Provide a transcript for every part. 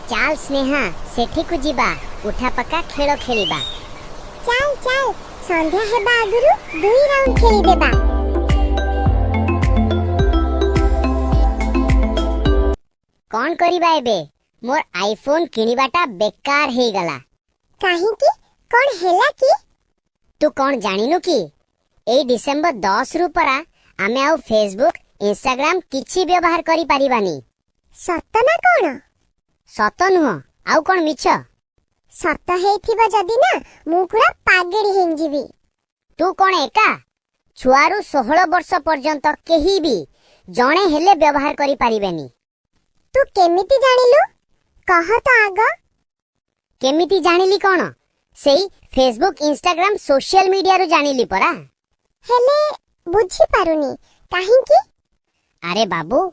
चाल स्नेहा सेठी को जीवा उठा पक्का खेल खेलिबा। चल चल संध्या हेबा आगुरु 2 राउंड खेली देबा। कौन करिबा एबे मोर आईफोन किनिबाटा बेकार हे गला। काहे की कौन हेला की? तू कौन जानिनु की ए डिसेंबर 10 रु परा आमे आउ फेसबुक इंस्टाग्राम किछि व्यवहार करि परिबानी। सत ना कोन? सत नुह आउ कौन मिछ? सत हेथिबा जदी ना मु पूरा पागेडी हेंजीबी। तू कौन एका छुआरु 16 वर्ष पर्यंत केही भी जणे हेले व्यवहार करि परिबेनी। तू केमिति जानिलु कह तो आग। केमिति जानिली कौन सेई फेसबुक इंस्टाग्राम सोशल मीडिया रु जानिली परा। हेले बुझी पारुनी काहे की? अरे बाबू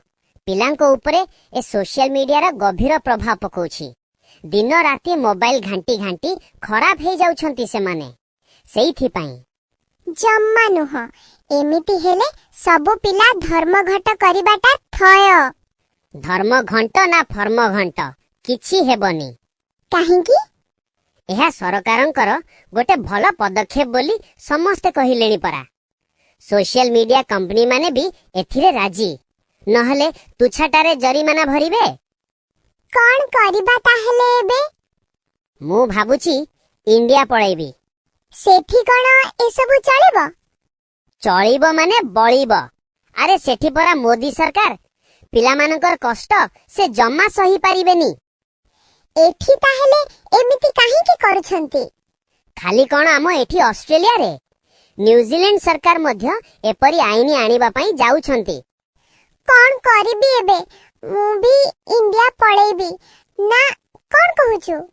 पिलांको उपरे ए सोशल मीडिया रा गभीर प्रभाव पकोछि। दिन राति मोबाइल घंटी घंटी खराब हे जाउछंती से माने सेइथि पई। जम्मा नुह एमिति हेले सब पिला धर्म घट करिबाटा थय। धर्म घंट ना फर्म घंट किछि हेबनी। काहे की? एहा सरकारंकर गोटे भल पदक्षेप बोली समस्ते कहिलेनी परा। सोशल मीडिया कंपनी माने भी एथिरे राजी नहले तुछाटारे जरिमाना भरिबे। कौन करिबा ताहेले एबे? मु भाबुची इंडिया पळैबी। सेठी कोन ए सब चलिबो? चलिबो माने बळिबो। अरे सेठी परा मोदी सरकार पिला मानकर कष्ट से जम्मा सही पारिबेनी। एठी ताहेले एमिति काहे की करूछंती? खाली कोन आम एठी ऑस्ट्रेलिया रे न्यूजीलैंड सरकार मध्य एपरी आईनी आनिबा पई जाउछंती। कौन करिबी एबे? मु भी इंडिया पळैबी ना कौन कहूछु?